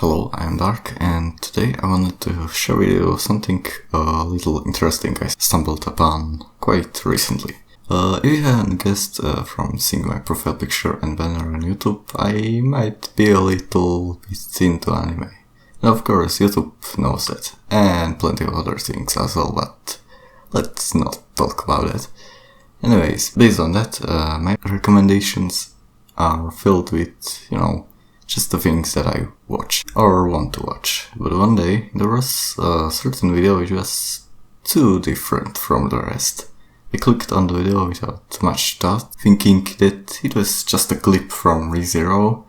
Hello, I'm Dark, and today I wanted to share with you something a little interesting I stumbled upon quite recently. If you haven't guessed from seeing my profile picture and banner on YouTube, I might be a little bit into anime. And of course, YouTube knows that, and plenty of other things as well, but let's not talk about it. Anyways, based on that, my recommendations are filled with, just the things that I watch or want to watch. But one day there was a certain video which was too different from the rest. I clicked on the video without much thought, thinking that it was just a clip from Vid-eh-oh,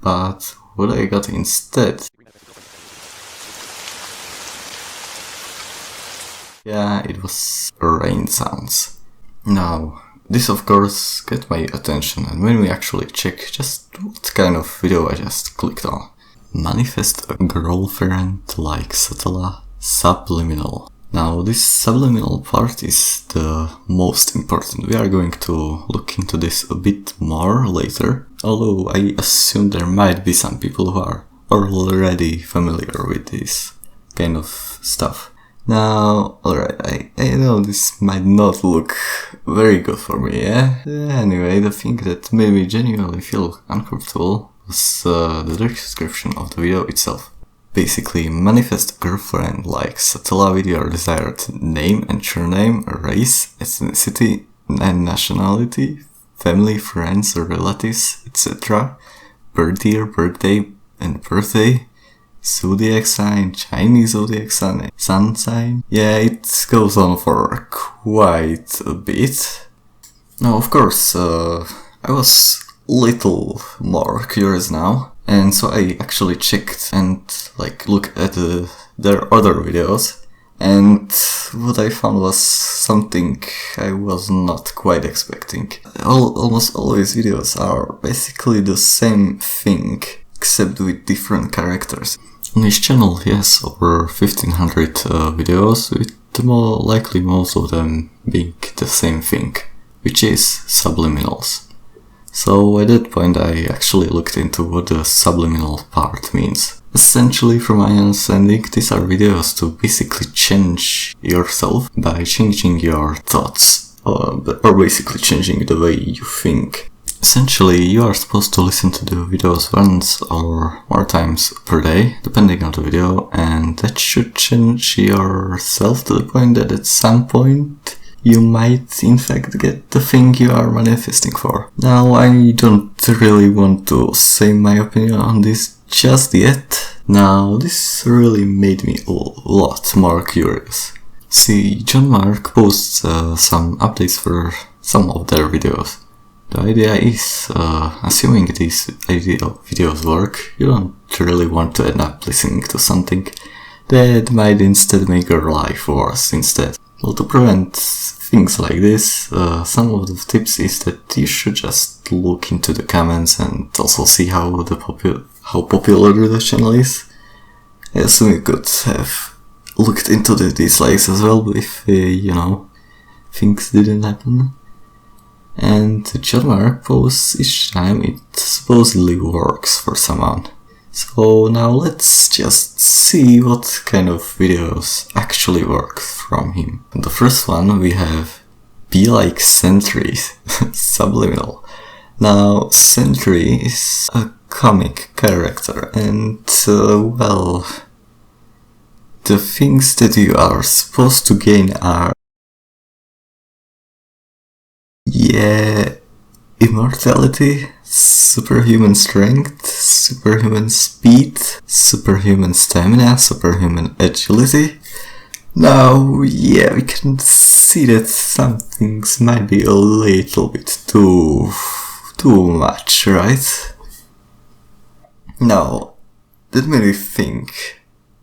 but what I got instead... yeah, it was rain sounds. Now, this of course got my attention, and when we actually check just what kind of video I just clicked on. Manifest a girlfriend like Satella Subliminal. Now this subliminal part is the most important. We are going to look into this a bit more later, although I assume there might be some people who are already familiar with this kind of stuff. Now, alright, I know this might not look very good for me, yeah? Anyway, the thing that made me genuinely feel uncomfortable was the description of the video itself. Basically, manifest a girlfriend like Satella with your desired name and surname, race, ethnicity and nationality, family, friends or relatives, etc. Birthday and birthday. Zodiac sign, Chinese zodiac sign, sun sign. Yeah, it goes on for quite a bit. Now, of course, I was little more curious now, and so I actually checked and looked at their other videos, and what I found was something I was not quite expecting. Almost always videos are basically the same thing, except with different characters. On his channel he has over 1500 videos, with more likely most of them being the same thing, which is subliminals. So at that point I actually looked into what the subliminal part means. Essentially, from my understanding, these are videos to basically change yourself by changing your thoughts, or basically changing the way you think. Essentially, you are supposed to listen to the videos once or more times per day, depending on the video, and that should change yourself to the point that at some point you might in fact get the thing you are manifesting for. Now, I don't really want to say my opinion on this just yet. Now, this really made me a lot more curious. See, John Mark posts some updates for some of their videos. The idea is, assuming these videos work, you don't really want to end up listening to something that might instead make your life worse instead. Well, to prevent things like this, some of the tips is that you should just look into the comments and also see how popular the channel is. I assume you could have looked into the dislikes as well if, things didn't happen. And John Mark posts each time it supposedly works for someone. So now let's just see what kind of videos actually work from him. The first one we have Be Like Sentry, Subliminal. Now, Sentry is a comic character, and well, the things that you are supposed to gain are immortality, superhuman strength, superhuman speed, superhuman stamina, superhuman agility. Now, we can see that some things might be a little bit too much, right? Now, that made me think,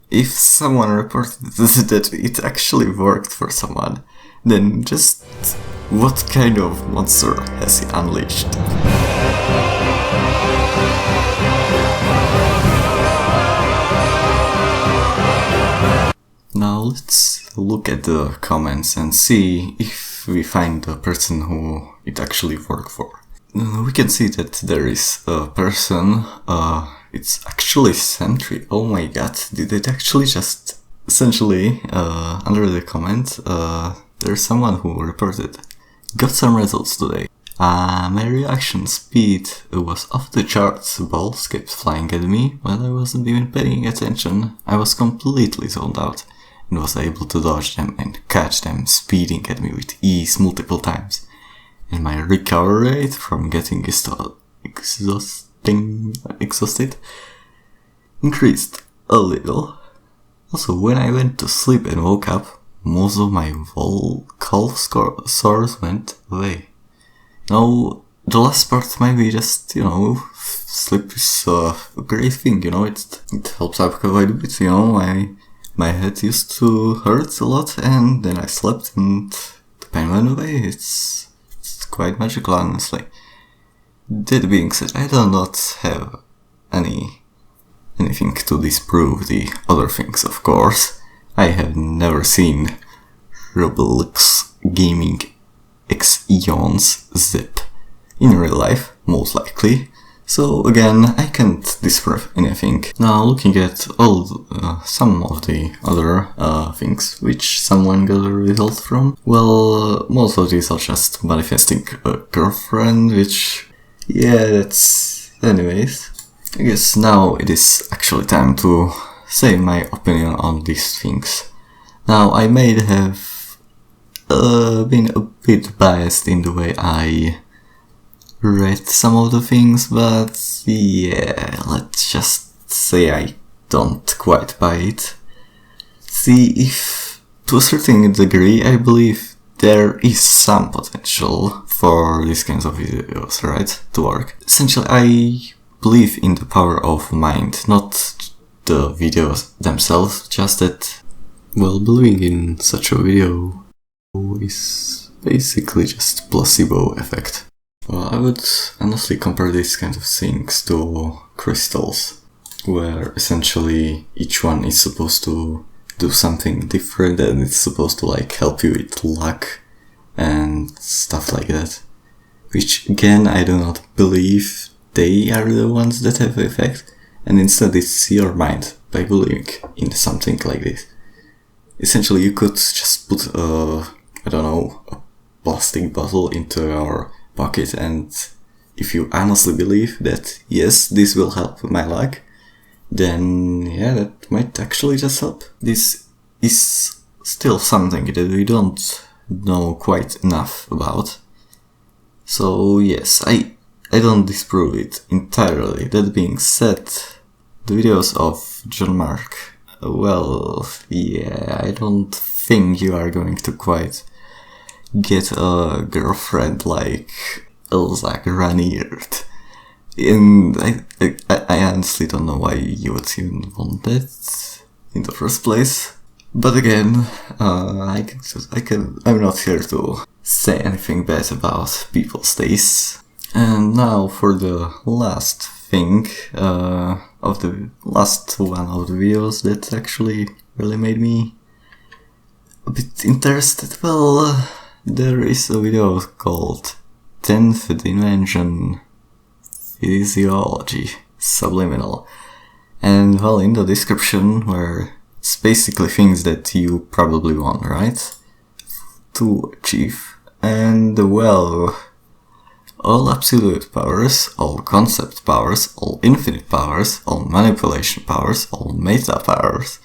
if someone reported that it actually worked for someone, then just what kind of monster has he unleashed? Now let's look at the comments and see if we find the person who it actually worked for. We can see that there is a person it's actually Sentry. Oh my god, did it actually just... Essentially, under the comment, there's someone who reported, got some results today. My reaction speed was off the charts, balls kept flying at me when I wasn't even paying attention. I was completely zoned out and was able to dodge them and catch them speeding at me with ease multiple times. And my recovery rate from getting exhausted increased a little. Also, when I went to sleep and woke up, most of my calf sores went away. Now, the last part might be just, sleep is a great thing, it helps out quite a bit, my head used to hurt a lot, and then I slept and the pain went away. It's quite magical, honestly. That being said, I do not have anything to disprove the other things, of course. I have never seen Roblox Gaming X Eons zip in real life, most likely. So again, I can't disprove anything. Now, looking at some of the other things which someone got a result from, well, most of these are just manifesting a girlfriend, which, yeah, that's... Anyways, I guess now it is actually time to say my opinion on these things. Now, I may have been a bit biased in the way I read some of the things, but yeah, let's just say I don't quite buy it. See, if to a certain degree I believe there is some potential for these kinds of videos, right, to work. Essentially, I believe in the power of mind, not the videos themselves, just that, well, believing in such a video is basically just placebo effect. Well, I would honestly compare these kind of things to crystals, where essentially each one is supposed to do something different and it's supposed to like help you with luck and stuff like that. Which again, I do not believe they are the ones that have effect, and instead it's your mind by believing in something like this. Essentially, you could just put a plastic bottle into your pocket, and if you honestly believe that yes, this will help my luck, then yeah, that might actually just help. This is still something that we don't know quite enough about. So yes, I don't disprove it entirely. That being said, the videos of John Mark, well, yeah, I don't think you are going to quite get a girlfriend like Elsa Graniert. And I honestly don't know why you would even want that in the first place. But again, I'm not here to say anything bad about people's tastes. And now for the last thing, of the last one of the videos that actually really made me a bit interested. Well, there is a video called 10th Dimension Physiology, Subliminal. And well, in the description, where it's basically things that you probably want, right, to achieve. And well, all absolute powers, all concept powers, all infinite powers, all manipulation powers, all meta powers,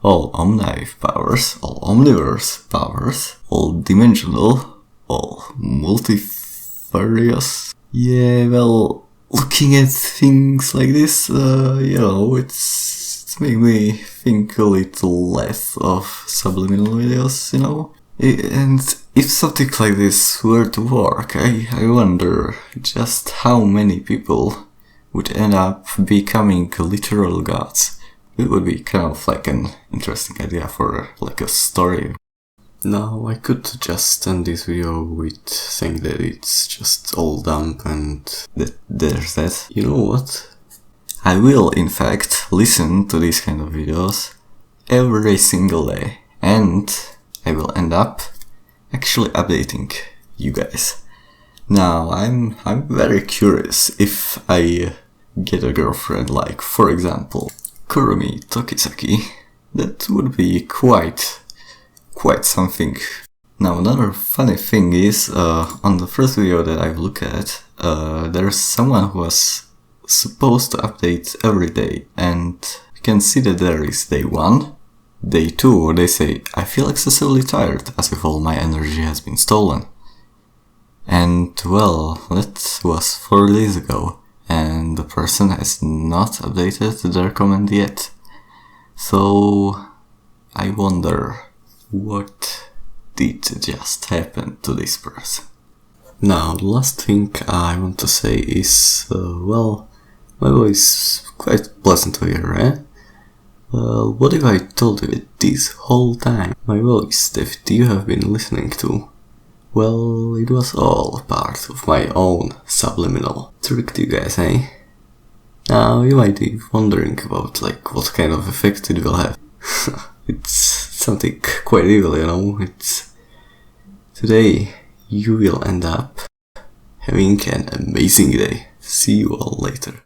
all omnive powers, all omniverse powers, all dimensional, all multifarious. Yeah, well, looking at things like this, it's made me think a little less of subliminal videos, And if something like this were to work, I wonder just how many people would end up becoming literal gods. It would be kind of like an interesting idea for like a story. Now, I could just end this video with saying that it's just all dumb and that there's that. You know what? I will, in fact, listen to these kind of videos every single day, and I will end up actually updating you guys. Now, I'm very curious if I get a girlfriend, like for example Kurumi Tokisaki, that would be quite something. Now another funny thing is, on the first video that I've looked at, there's someone who was supposed to update every day, and you can see that there is day 1, day 2, or they say, I feel excessively tired, as if all my energy has been stolen. And well, that was 4 days ago, and the person has not updated their comment yet. So I wonder, what did just happen to this person? Now, the last thing I want to say is, well, my voice is quite pleasant to hear, eh? Well, what if I told you that this whole time my voice that you have been listening to, well, it was all part of my own subliminal. Tricked you guys, eh? Now, you might be wondering about, like, what kind of effect it will have. It's something quite evil, you know? Today, you will end up having an amazing day. See you all later.